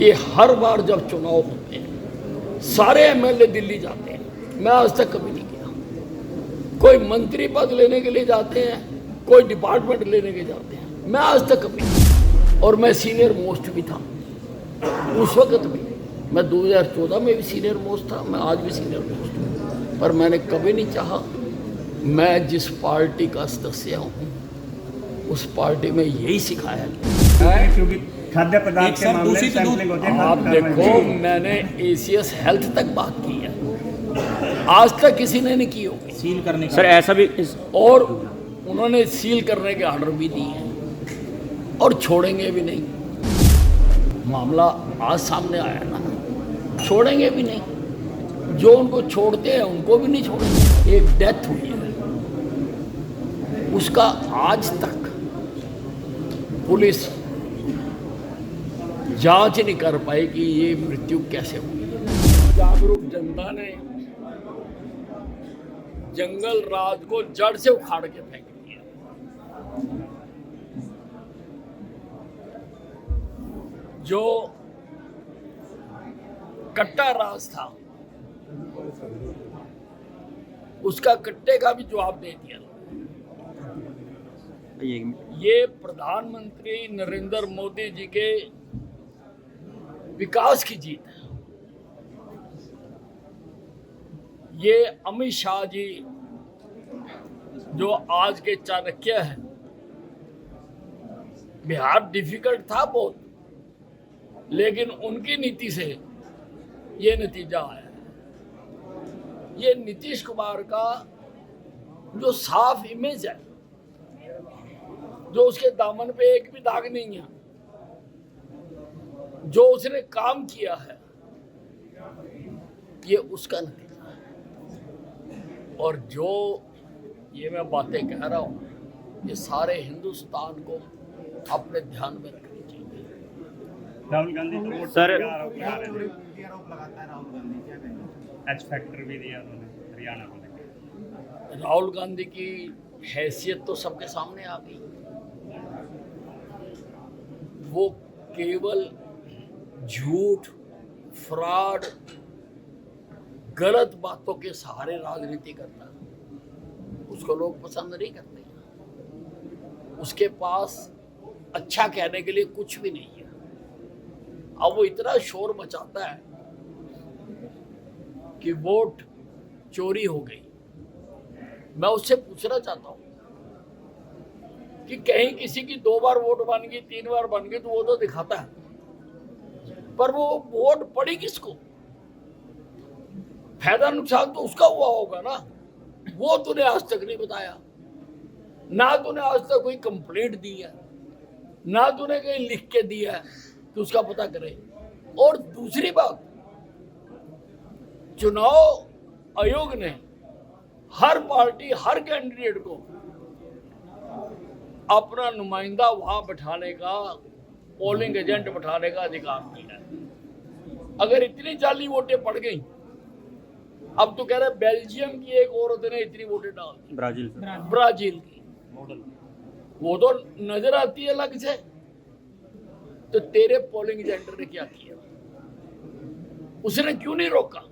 ये हर बार जब चुनाव होते हैं सारे एमएलए दिल्ली जाते हैं, मैं आज तक कभी नहीं गया। कोई मंत्री पद लेने के लिए जाते हैं, कोई डिपार्टमेंट लेने के जाते हैं, मैं आज तक कभी नहीं। और मैं सीनियर मोस्ट भी था उस वक्त भी, मैं 2014 में भी सीनियर मोस्ट था, मैं आज भी सीनियर मोस्ट हूँ। पर मैंने कभी नहीं चाहा मैं जिस पार्टी का सदस्य हूँ उस पार्टी में यही सिखाया गया। क्योंकि खाद्य पदार्थ के मामले में सैंपलिंग होती है। आप देखो, मैंने एसीएस हेल्थ तक बात की है, आज तक किसी ने नहीं की होगी सील करने का। सर ऐसा भी और उन्होंने सील करने के ऑर्डर भी दिए हैं और छोड़ेंगे भी नहीं। मामला आज सामने आया ना, छोड़ेंगे भी नहीं। जो उनको छोड़ते हैं उनको भी नहीं छोड़ेंगे। एक डेथ हुई है, उसका आज तक पुलिस जांच नहीं कर पाई कि ये मृत्यु कैसे हुई। जागरूक जनता ने जंगल राज को जड़ से उखाड़ के फेंक दिया। जो कट्टा राज था उसका कट्टे का भी जवाब दे दिया। ये प्रधानमंत्री नरेंद्र मोदी जी के विकास की जीत है। ये अमित शाह जी जो आज के चाणक्य हैं, बिहार डिफिकल्ट था बहुत, लेकिन उनकी नीति से ये नतीजा आया है। ये नीतीश कुमार का जो साफ इमेज है, जो उसके दामन पे एक भी दाग नहीं है, जो उसने काम किया है, ये उसका नतीजा है। और जो ये मैं बातें कह रहा हूँ, ये सारे हिंदुस्तान को अपने ध्यान में रखनी चाहिए। राहुल गांधी तो वोट सर आरोप लगा रहे हैं। एच फैक्टर भी दिया उन्होंने हरियाणा को लेकर। राहुल गांधी की हैसियत तो सबके सामने आ गई। वो केवल झूठ, फ्रॉड, गलत बातों के सहारे राजनीति करता है, उसको लोग पसंद नहीं करते। उसके पास अच्छा कहने के लिए कुछ भी नहीं है। अब वो इतना शोर मचाता है कि वोट चोरी हो गई। मैं उससे पूछना चाहता हूं कि कहीं किसी की 2 बार वोट बन गई, 3 बार बन गई, तो वो तो दिखाता है, पर वो वोट पड़ी किसको? फायदा नुकसान तो उसका हुआ होगा ना। वो तूने आज तक नहीं बताया, ना तूने आज तक कोई कंप्लेंट दी है, ना तूने कहीं लिख के दिया है कि उसका पता करे। और दूसरी बात, चुनाव आयोग ने हर पार्टी, हर कैंडिडेट को अपना नुमाइंदा वहां बैठाने का, पोलिंग एजेंट बैठाने का अधिकार दिया है। अगर इतनी जाली वोटें पड़ गई, अब तो कह रहे बेल्जियम की एक औरत ने इतनी वोटें डाल दी, ब्राजील की मॉडल, वो तो नजर आती है अलग से। तो तेरे पोलिंग एजेंट ने क्या किया? उसने क्यों नहीं रोका?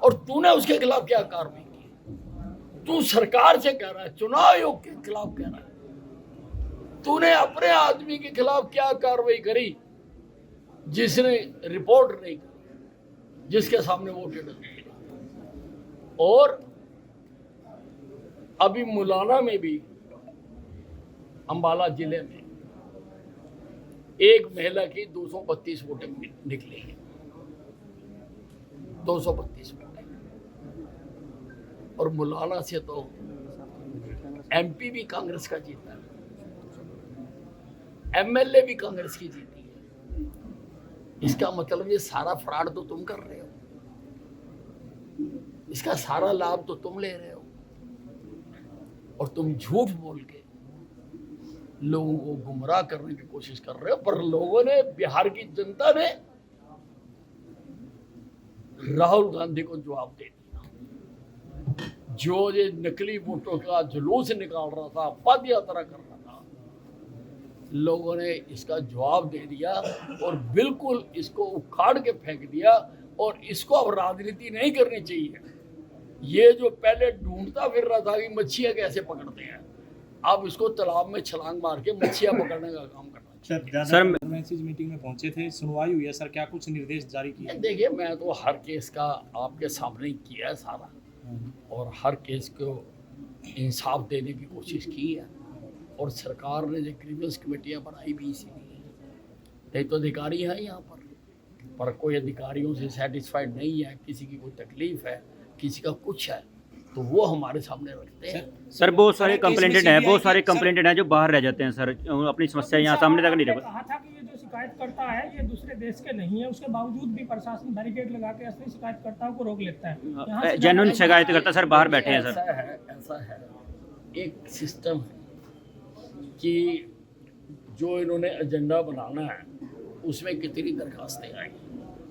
और तूने उसके खिलाफ क्या कार्रवाई की? तू सरकार से कह रहा है, चुनाव आयोग के खिलाफ कह रहा है, तूने अपने आदमी के खिलाफ क्या कार्रवाई करी जिसने रिपोर्ट नहीं की, जिसके सामने वोटें डली? और अभी मुलाना में भी, अंबाला जिले में एक महिला की 232 वोटें निकली हैं, 232 वोटें। और मुलाना से तो एमपी भी कांग्रेस का जीता है, एमएलए भी कांग्रेस की जीती है। इसका मतलब ये सारा फ्रॉड तो तुम कर रहे हो, इसका सारा लाभ तो तुम ले रहे हो, और तुम झूठ बोल के लोगों को गुमराह करने की कोशिश कर रहे हो। पर लोगों ने, बिहार की जनता ने राहुल गांधी को जवाब दे दिया। जो ये नकली वोटों का जुलूस निकाल रहा था, पद यात्रा कर रहा था, लोगों ने इसका जवाब दे दिया और बिल्कुल इसको उखाड़ के फेंक दिया। और इसको अब राजनीति नहीं करनी चाहिए। ये जो पहले ढूंढता फिर रहा था कि मच्छियाँ कैसे पकड़ते हैं, अब इसको तालाब में छलांग मार के मच्छियाँ पकड़ने का काम करना चाहिए। सर मीटिंग में पहुंचे थे, सुनवाई हुई है सर, क्या कुछ निर्देश जारी किए? देखिए, मैं तो हर केस का आपके सामने ही किया है सारा, और हर केस को इंसाफ देने की कोशिश की है। और सरकार ने जो ग्रीवेंस कमेटियाँ बनाई भी इसीलिए है। नहीं तो अधिकारी हैं यहाँ पर कोई अधिकारियों से सेटिस्फाइड नहीं है, किसी की कोई तकलीफ है, किसी का कुछ है, तो वो हमारे सामने रखते हैं। सर बहुत सारे कंप्लेंटेड हैं, बहुत सारे कंप्लेंटेड हैं जो बाहर रह जाते हैं सर, अपनी समस्या यहाँ सामने तक नहीं रख। कहा था कि ये जो शिकायत करता है ये दूसरे देश के नहीं है, उसके बावजूद भी प्रशासन बैरिकेड लगा के असली शिकायतकर्ताओं को रोक लेता है। जेन्युइन शिकायत करता सर बाहर बैठे हैं सर। ऐसा है एक सिस्टम है कि जो इन्होंने एजेंडा बनाना है उसमें कितनी दरखास्तें आई,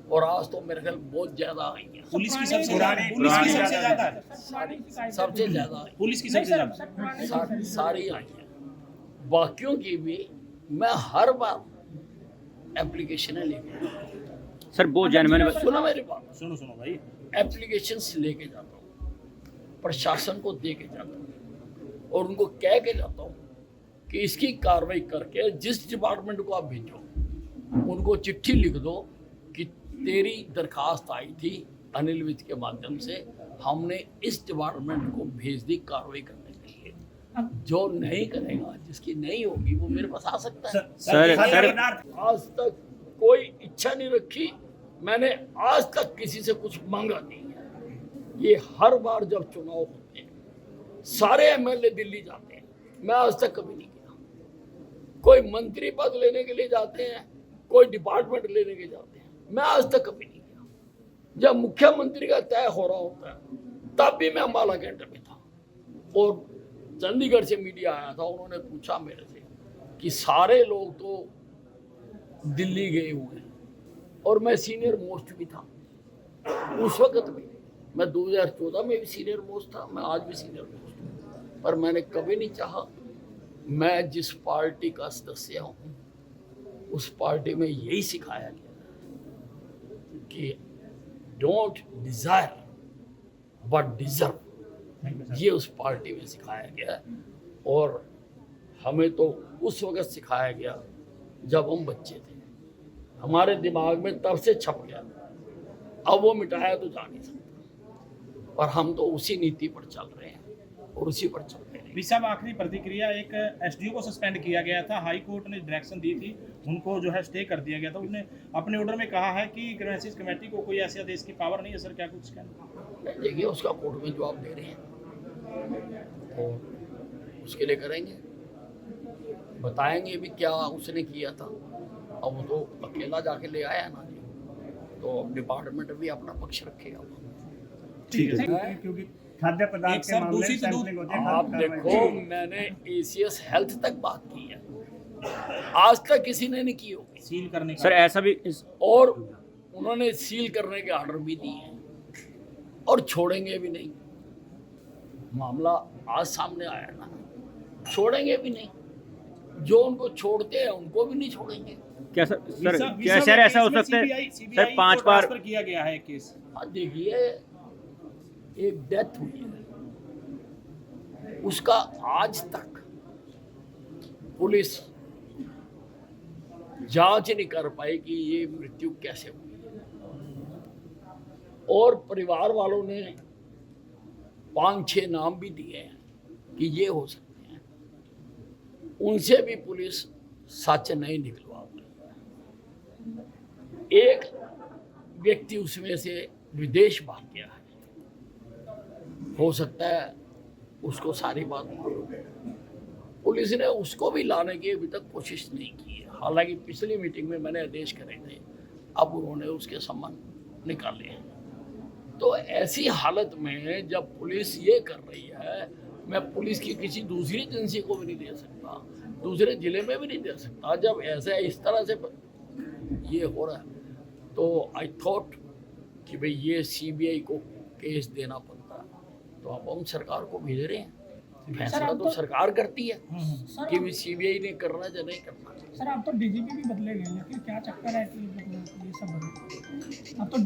और आज तो मेरे ख्याल बहुत ज़्यादा आई हैं। पुलिस की सबसे ज़्यादा है, सबसे ज़्यादा आई, पुलिस की सबसे ज़्यादा सारी आई हैं। बाकियों की भी मैं हर बार एप्लीकेशनें लेके, सर बहुत जेन्युइन। सुनो मेरी बात, सुनो भाई, एप्लीकेशंस लेके जाता हूँ, प्रशासन को दे के जाता हूँ, और उनको कह के जाता हूँ कि इसकी कार्रवाई करके जिस डिपार्टमेंट को आप भेजो उनको चिट्ठी लिख दो कि तेरी दरखास्त आई थी अनिल विज के माध्यम से, हमने इस डिपार्टमेंट को भेज दी कार्रवाई करने के लिए। जो नहीं करेगा, जिसकी नहीं होगी, वो मेरे पास आ सकता है। सर आज तक कोई इच्छा नहीं रखी, मैंने आज तक किसी से कुछ मांगा नहीं है। ये हर बार जब चुनाव होते हैं सारे एमएलए दिल्ली जाते हैं, मैं आज तक कभी नहीं गया। कोई मंत्री पद लेने के लिए जाते हैं, कोई डिपार्टमेंट लेने के जाते हैं, मैं आज तक कभी नहीं गया। जब मुख्यमंत्री का तय हो रहा होता है तब भी मैं अम्बाला कैंटर में था, और चंडीगढ़ से मीडिया आया था, उन्होंने पूछा मेरे से कि सारे लोग तो दिल्ली गए हुए हैं, और मैं सीनियर मोस्ट भी था उस वक्त भी। मैं 2014 में भी सीनियर मोस्ट था, मैं आज भी सीनियर मोस्ट हूँ। पर मैंने कभी नहीं चाहा, मैं जिस पार्टी का सदस्य हूँ उस पार्टी में यही सिखाया गया कि डोंट डिजायर बट डिजर्व, ये उस पार्टी में सिखाया गया। और हमें तो उस वक्त सिखाया गया जब हम बच्चे थे, हमारे दिमाग में तब से छप गया, अब वो मिटाया तो जा नहीं सकता। और हम तो उसी नीति पर चल रहे हैं और उसी पर चल रहे हैं। साहब आखिरी प्रतिक्रिया, एक एसडीओ को सस्पेंड किया गया था, हाई कोर्ट ने डायरेक्शन दी थी, उनको जो है स्टे कर दिया गया था। उन्होंने अपने ऑर्डर में कहा है कि ग्रीवेंसेस कमेटी को कोई ऐसे आदेश की पावर नहीं है। सर क्या कुछ कहना? देखिए, उसका कोर्ट में जवाब दे रहे हैं और उसके लिए करेंगे, बताएंगे भी क्या उसने किया था। अब वो तो अकेला जाके ले आया ना जी, तो डिपार्टमेंट भी अपना पक्ष रखेगा। ठीक है, क्योंकि खाद्य पदार्थ के मामले में सैंपलिंग होती है। आप देखो, मैंने एसीएस हेल्थ तक बात की है, आज तक किसी ने नहीं की होगी सील करने का। सर ऐसा भी और उन्होंने सील करने के ऑर्डर भी दिए हैं और छोड़ेंगे भी नहीं। मामला आज सामने आया ना, छोड़ेंगे भी नहीं। जो उनको छोड़ते हैं उनको भी नहीं छोड़ेंगे। क्या सर ऐसा हो सकता है सर 5 बार किया गया है केस? हाँ, देखिए, एक डेथ हुई है, उसका आज तक पुलिस जांच नहीं कर पाई कि ये मृत्यु कैसे हुई है। और परिवार वालों ने 5-6 नाम भी दिए हैं कि ये हो सकते हैं, उनसे भी पुलिस सच नहीं निकलवा पाई। एक व्यक्ति उसमें से विदेश भाग गया है, हो सकता है उसको सारी बात मालूम है। पुलिस ने उसको भी लाने की अभी तक कोशिश नहीं की है। हालांकि पिछली मीटिंग में मैंने आदेश करे थे, अब उन्होंने उसके संबंध निकाले हैं। तो ऐसी हालत में जब पुलिस ये कर रही है, मैं पुलिस की किसी दूसरी एजेंसी को भी नहीं दे सकता, दूसरे जिले में भी नहीं दे सकता। जब ऐसा इस तरह से ये हो रहा है तो आई थॉट कि भाई ये सीबीआई को केस देना पड़ता है, तो अब हम सरकार को भेज रहे हैं। फैसला अब तो तो- सरकार करती है सर कि सीबीआई ने करना या नहीं करना। सर अब तो डीजीपी भी बदले गए हैं, फिर क्या चक्कर है कि मतलब ये सब अब तो